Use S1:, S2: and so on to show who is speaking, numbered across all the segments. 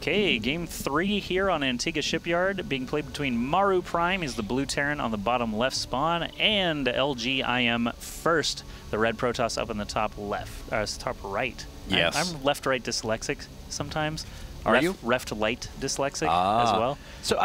S1: Okay, game 3 here on Antigua Shipyard, being played between Maru Prime, he's the blue Terran on the bottom left spawn, and LGIM First, the red Protoss up in the top left, top right.
S2: Yes.
S1: I'm left-right dyslexic sometimes.
S2: Are you?
S1: Left-light dyslexic as well.
S2: So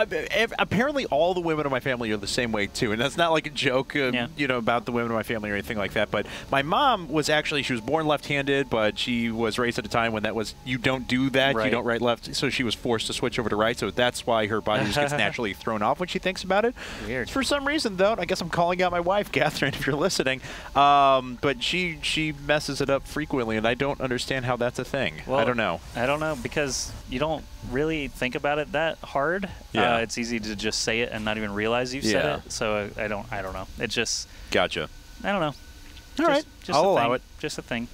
S2: apparently all the women in my family are the same way too, and that's not like a joke, you know, about the women in my family or anything like that. But my mom was actually, she was born left-handed, but she was raised at a time when that was, you don't do that, you don't write left, so she was forced to switch over to right. So that's why her body just gets naturally thrown off when she thinks about it.
S1: Weird.
S2: For some reason, though, I guess I'm calling out my wife, Catherine, if you're listening. But she messes it up frequently, and I don't understand how that's a thing. Well, I don't know.
S1: I don't know, because you don't really think about it that hard.
S2: Yeah.
S1: It's easy to just say it and not even realize you've said it. So I don't know. It just...
S2: Gotcha.
S1: I don't know.
S2: All right. I'll allow it.
S1: Just a thing.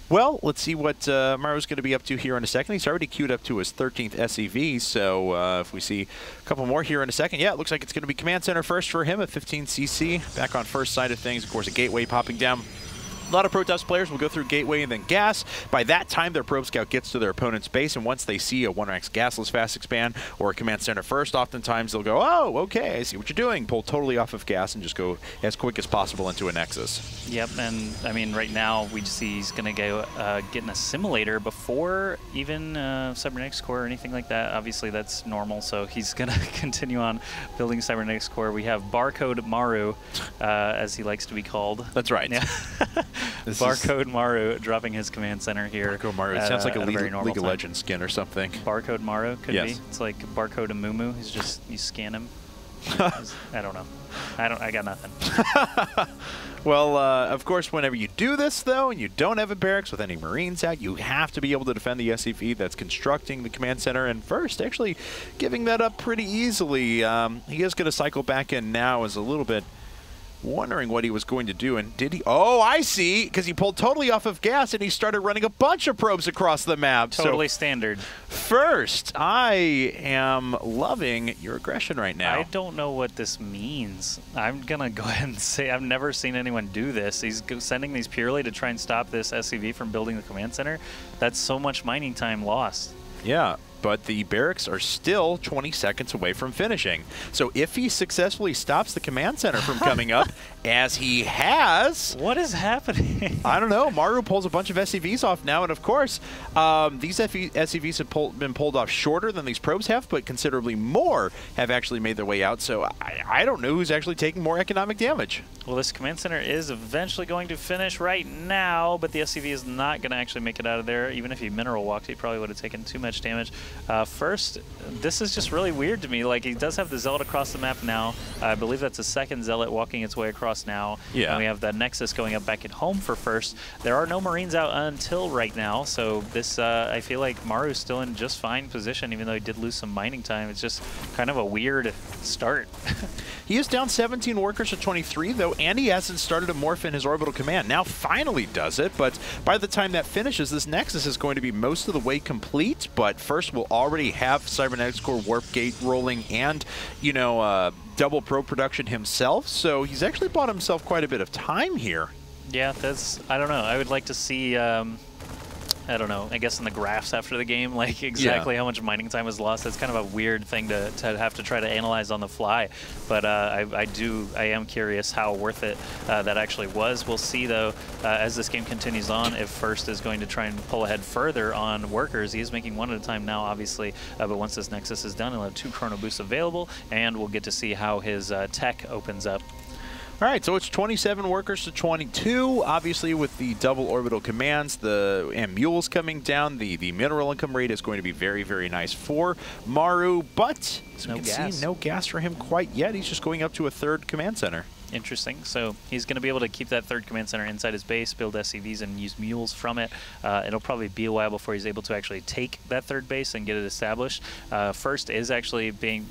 S2: Well, let's see what Maru's going to be up to here in a second. He's already queued up to his 13th SEV, so if we see a couple more here in a second, yeah, it looks like it's going to be Command Center first for him at 15cc. Back on first side of things, of course, a gateway popping down. A lot of Protoss players will go through gateway and then gas. By that time, their probe scout gets to their opponent's base, and once they see a 1x gasless fast expand or a Command Center first, oftentimes they'll go, oh, okay, I see what you're doing. Pull totally off of gas and just go as quick as possible into a Nexus.
S1: Yep, and I mean, right now we just see he's going to go get an assimilator before even cybernetics core or anything like that. Obviously, that's normal, so he's going to continue on building cybernetics core. We have Barcode Maru, as he likes to be called.
S2: That's right.
S1: Yeah. Barcode Maru dropping his command center here.
S2: Barcode Maru. It sounds like a League of Legends skin or something.
S1: Barcode Maru could be. It's like Barcode Amumu. He's just, you scan him. I don't know. I got nothing.
S2: Well, of course, whenever you do this, though, and you don't have a barracks with any Marines out, you have to be able to defend the SCV that's constructing the command center. And first, actually giving that up pretty easily. He is going to cycle back in now as a little bit wondering what he was going to do, and did he? Oh, I see, because he pulled totally off of gas and he started running a bunch of probes across the map.
S1: Totally standard.
S2: First, I am loving your aggression right now.
S1: I don't know what this means. I'm going to go ahead and say I've never seen anyone do this. He's sending these purely to try and stop this SCV from building the command center. That's so much mining time lost.
S2: Yeah. But the barracks are still 20 seconds away from finishing. So if he successfully stops the command center from coming up, as he has...
S1: What is happening?
S2: I don't know. Maru pulls a bunch of SCVs off now, and of course, these SCVs have been pulled off shorter than these probes have, but considerably more have actually made their way out. So I don't know who's actually taking more economic damage.
S1: Well, this command center is eventually going to finish right now, but the SCV is not going to actually make it out of there. Even if he mineral walked, he probably would have taken too much damage. First, this is just really weird to me. Like, he does have the Zealot across the map now. I believe that's a second Zealot walking its way across now.
S2: Yeah.
S1: And we have the Nexus going up back at home for first. There are no Marines out until right now, so this, I feel like Maru's still in just fine position, even though he did lose some mining time. It's just kind of a weird start.
S2: He is down 17 workers to 23, though, and he hasn't started to morph in his orbital command. Now finally does it, but by the time that finishes, this Nexus is going to be most of the way complete, but first we'll already have Cybernetics Core Warp Gate rolling and, you know, double pro production himself, so he's actually bought himself quite a bit of time here.
S1: Yeah, that's, I don't know. I would like to see, I don't know, I guess in the graphs after the game, like exactly how much mining time was lost. That's kind of a weird thing to have to try to analyze on the fly. But I am curious how worth it that actually was. We'll see, though, as this game continues on, if First is going to try and pull ahead further on workers. He is making one at a time now, obviously, but once this Nexus is done, he'll have 2 chrono boosts available, and we'll get to see how his tech opens up.
S2: All right, so it's 27 workers to 22. Obviously, with the double orbital commands, and mules coming down, the mineral income rate is going to be very, very nice for Maru. But as we can see, no gas for him quite yet. He's just going up to a 3rd command center.
S1: Interesting. So he's going to be able to keep that 3rd command center inside his base, build SCVs, and use mules from it. It'll probably be a while before he's able to actually take that 3rd base and get it established. First is actually being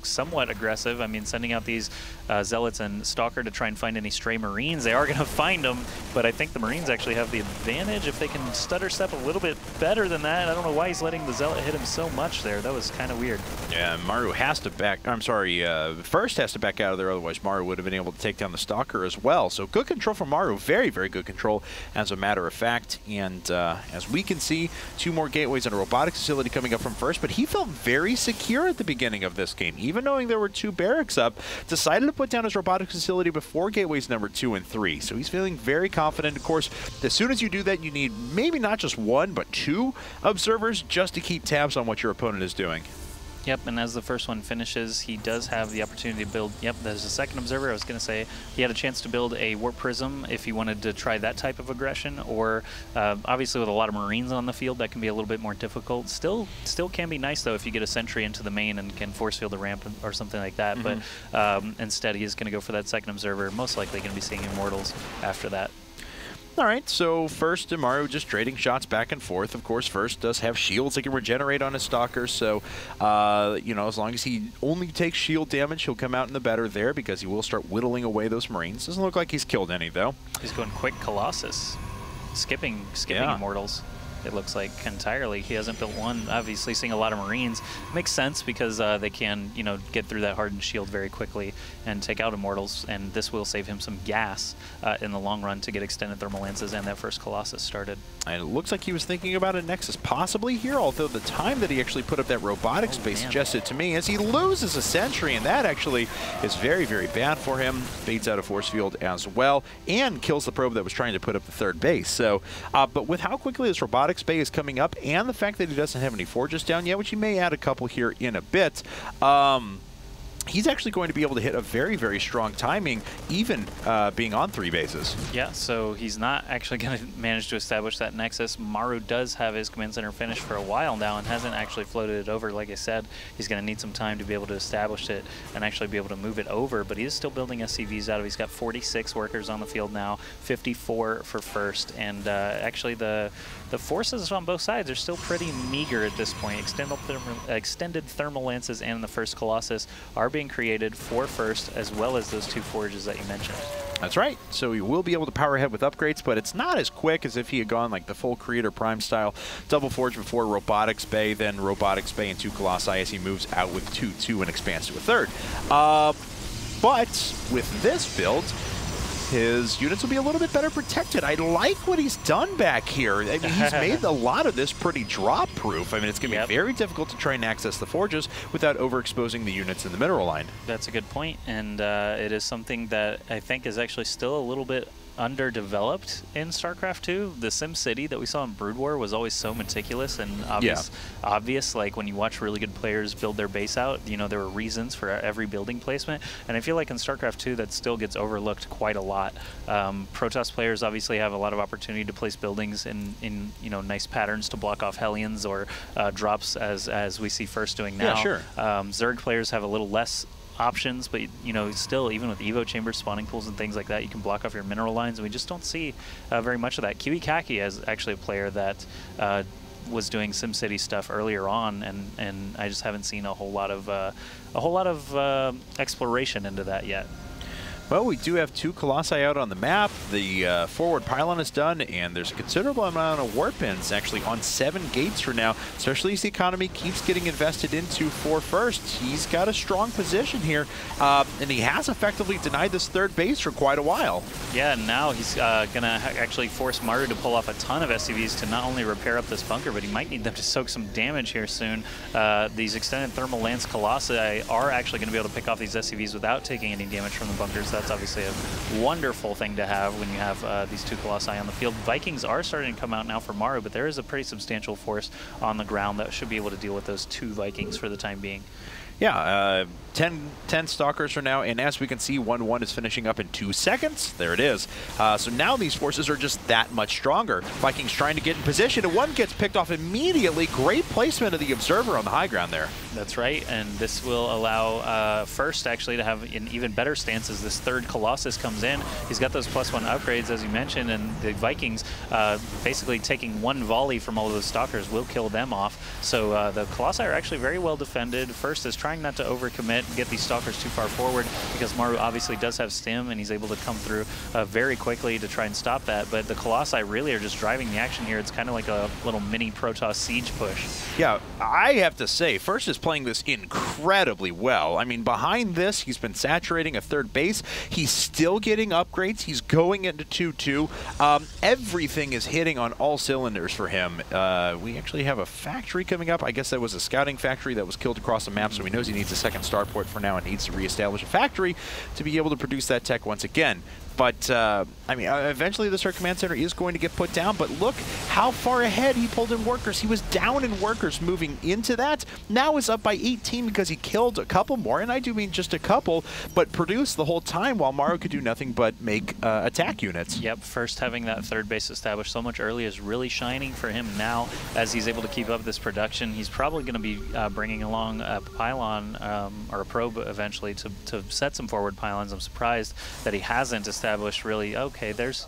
S1: somewhat aggressive. I mean, sending out these Zealots and Stalker to try and find any stray Marines. They are going to find them, but I think the Marines actually have the advantage if they can stutter step a little bit better than that. I don't know why he's letting the Zealot hit him so much there. That was kind of weird.
S2: Yeah, Maru has to back, I'm sorry, First has to back out of there, otherwise Maru would have been able to to take down the Stalker as well. So good control from Maru. Very, very good control, as a matter of fact. And as we can see, 2 more gateways and a robotics facility coming up from first, but he felt very secure at the beginning of this game. Even knowing there were 2 barracks up, decided to put down his robotics facility before gateways number 2 and 3. So he's feeling very confident. Of course, as soon as you do that, you need maybe not just 1, but 2 observers just to keep tabs on what your opponent is doing.
S1: Yep, and as the first one finishes, he does have the opportunity to build, yep, there's a second observer. I was going to say he had a chance to build a warp prism if he wanted to try that type of aggression, or obviously with a lot of Marines on the field, that can be a little bit more difficult. Still can be nice, though, if you get a sentry into the main and can force field a ramp or something like that, but instead he is going to go for that second observer, most likely going to be seeing Immortals after that.
S2: All right, so first, Maru just trading shots back and forth. Of course, first does have shields that can regenerate on his Stalker, so, you know, as long as he only takes shield damage, he'll come out in the better there because he will start whittling away those Marines. Doesn't look like he's killed any, though.
S1: He's going quick Colossus, skipping Immortals. It looks like entirely. He hasn't built one. Obviously, seeing a lot of Marines makes sense because they can, you know, get through that hardened shield very quickly and take out Immortals, and this will save him some gas in the long run to get extended thermal lances and that first Colossus started. And it looks like he was thinking about a Nexus possibly here, although the time that he actually put up that robotic space suggested to me as he loses a sentry, and that actually is very, very bad for him. Fades out a force field as well and kills the probe that was trying to put up the third base. So, but with how quickly this robotic bay is coming up and the fact that he doesn't have any forges down yet, which he may add a couple here in a bit, he's actually going to be able to hit a very, very strong timing, even being on 3 bases. Yeah, so he's not actually going to manage to establish that Nexus. Maru does have his command center finished for a while now and hasn't actually floated it over. Like I said, he's going to need some time to be able to establish it and actually be able to move it over, but he is still building SCVs out of it. He's got 46 workers on the field now, 54 for first, and actually the forces on both sides are still pretty meager at this point. Extended thermal lances and the first Colossus are being created for first, as well as those 2 forges that you mentioned. That's right. So he will be able to power ahead with upgrades, but it's not as quick as if he had gone like the full Creator Prime style. Double Forge before Robotics Bay, then Robotics Bay and 2 Colossi as he moves out with 2-2 and expands to a third. But with this build, his units will be a little bit better protected. I like what he's done back here. I mean, he's made a lot of this pretty drop-proof. I mean, it's going to be very difficult to try and access the forges without overexposing the units in the mineral line. That's a good point, and it is something that I think is actually still a little bit underdeveloped in StarCraft 2. The Sim City that we saw in Brood War was always so meticulous and obvious. Like when you watch really good players build their base out, you know, there were reasons for every building placement. And I feel like in StarCraft 2 that still gets overlooked quite a lot. Protoss players obviously have a lot of opportunity to place buildings in you know, nice patterns to block off Hellions or drops as we see First doing now. Yeah, sure. Zerg players have a little less options, but you know, still, even with Evo chambers, spawning pools, and things like that, you can block off your mineral lines, and we just don't see very much of that. Kiwi Kaki is actually a player that was doing SimCity stuff earlier on, and I just haven't seen a whole lot of exploration into that yet. Well, we do have 2 Colossi out on the map. The forward pylon is done, and there's a considerable amount of warp pins actually on 7 gates for now, especially as the economy keeps getting invested into for first. He's got a strong position here, and he has effectively denied this third base for quite a while. Yeah, and now he's going to actually force Maru to pull off a ton of SCVs to not only repair up this bunker, but he might need them to soak some damage here soon. These extended thermal lance Colossi are actually going to be able to pick off these SCVs without taking any damage from the bunkers. That's obviously a wonderful thing to have when you have these 2 Colossi on the field. Vikings are starting to come out now for Maru, but there is a pretty substantial force on the ground that should be able to deal with those 2 Vikings for the time being. Yeah, 10 Stalkers for now, and as we can see, 1-1 is finishing up in 2 seconds. There it is. So now these forces are just that much stronger. Vikings trying to get in position, and 1 gets picked off immediately. Great placement of the Observer on the high ground there. That's right, and this will allow First actually to have an even better stance as this 3rd Colossus comes in. He's got those +1 upgrades, as you mentioned, and the Vikings basically taking 1 volley from all of those Stalkers will kill them off. So the Colossi are actually very well defended. First is trying not to overcommit and get these Stalkers too far forward, because Maru obviously does have stim and he's able to come through very quickly to try and stop that. But the Colossi really are just driving the action here. It's kind of like a little mini Protoss siege push. Yeah, I have to say, First is
S2: playing this incredibly well. I mean, behind this, he's been saturating a third base. He's still getting upgrades. He's going into 2-2. Everything is hitting on all cylinders for him. We actually have a factory coming up. I guess that was a scouting factory that was killed across the map, so he knows he needs a second starport for now and needs to reestablish a factory to be able to produce that tech once again. But, I mean, eventually the Start Command Center is going to get put down, but look how far ahead he pulled in workers. He was down in workers moving into that. Now is up by 18 because he killed a couple more, and I do mean just a couple, but produced the whole time while Maru could do nothing but make attack units.
S1: Yep, first having that third base established so much early is really shining for him now as he's able to keep up this production. He's probably going to be bringing along a pylon or a probe eventually to set some forward pylons. I'm surprised that he hasn't established really. Okay, there's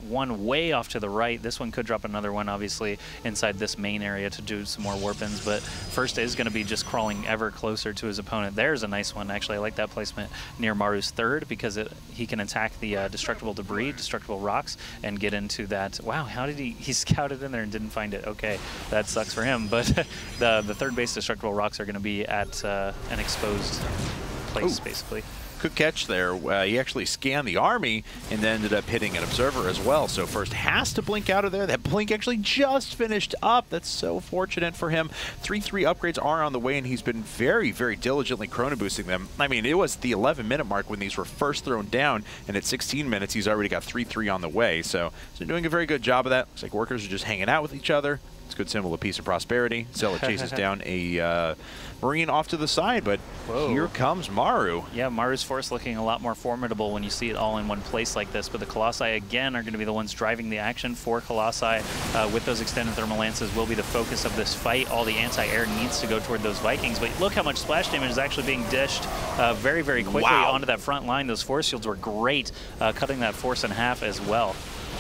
S1: one way off to the right. This one could drop another one, obviously, inside this main area to do some more warpins, but first is going to be just crawling ever closer to his opponent. There's a nice one. Actually, I like that placement near Maru's third because he can attack the destructible debris, destructible rocks, and get into that. Wow, how did he scouted in there and didn't find it? Okay, that sucks for him, but the third base destructible rocks are going to be at an exposed place, basically.
S2: Good catch there. He actually scanned the army and then ended up hitting an observer as well. So first has to blink out of there. That blink actually just finished up. That's so fortunate for him. 3-3 upgrades are on the way, and he's been very, very diligently chrono boosting them. I mean, it was the 11-minute mark when these were first thrown down, and at 16 minutes, he's already got 3-3 on the way. So doing a very good job of that. Looks like workers are just hanging out with each other. It's a good symbol of peace and prosperity. Zella chases down a Marine off to the side, but here comes Maru. Yeah,
S1: Maru's force looking a lot more formidable when you see it all in one place like this, but the Colossi, again, are going to be the ones driving the action. 4 Colossi with those extended thermal lances will be the focus of this fight. All the anti-air needs to go toward those Vikings, but look how much splash damage is actually being dished very, very quickly onto that front line. Those force shields were great, cutting that force in half as well.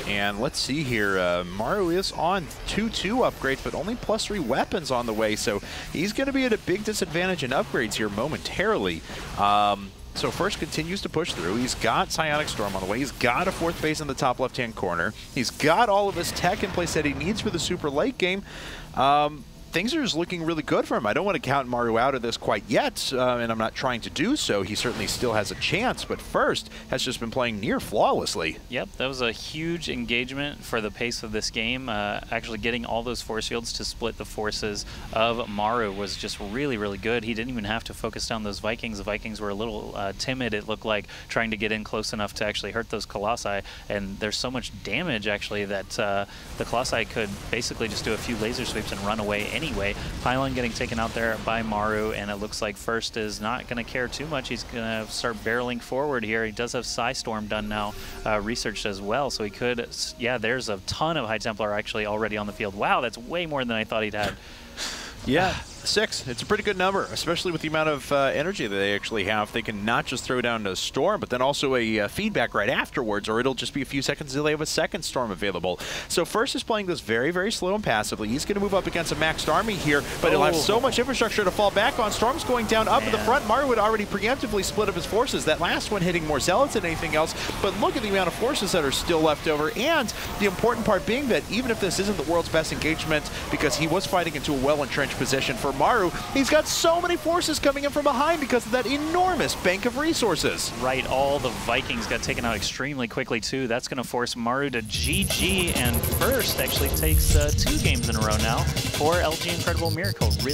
S2: And let's see here, Maru is on 2-2 upgrades, but only +3 weapons on the way, so he's going to be at a big disadvantage in upgrades here momentarily. So first continues to push through. He's got Psionic Storm on the way. He's got a 4th base in the top left-hand corner. He's got all of his tech in place that he needs for the super late game. Things are just looking really good for him. I don't want to count Maru out of this quite yet, and I'm not trying to do so. He certainly still has a chance, but first has just been playing near flawlessly.
S1: Yep, that was a huge engagement for the pace of this game. Actually getting all those force shields to split the forces of Maru was just really, really good. He didn't even have to focus down those Vikings. The Vikings were a little timid, it looked like, trying to get in close enough to actually hurt those Colossi, and there's so much damage, actually, that the Colossi could basically just do a few laser sweeps and run away anyway. Pylon getting taken out there by Maru, and it looks like First is not going to care too much. He's going to start barreling forward here. He does have Psi Storm done now, researched as well, so he could, yeah, there's a ton of High Templar actually already on the field. Wow, that's way more than I thought he'd had.
S2: Yeah, 6. It's a pretty good number, especially with the amount of energy that they actually have. They can not just throw down a storm, but then also a feedback right afterwards, or it'll just be a few seconds until they have a second storm available. So First is playing this very, very slow and passively. He's going to move up against a maxed army here, but he'll have so much infrastructure to fall back on. Storm's going down up in the front. Maru would already preemptively split up his forces. That last one hitting more zealots than anything else, but look at the amount of forces that are still left over, and the important part being that even if this isn't the world's best engagement, because he was fighting into a well-entrenched position for Maru, he's got so many forces coming in from behind because of that enormous bank of resources.
S1: Right, all the Vikings got taken out extremely quickly too. That's going to force Maru to GG, and First actually takes 2 games in a row now for IGNProLeague Miracle.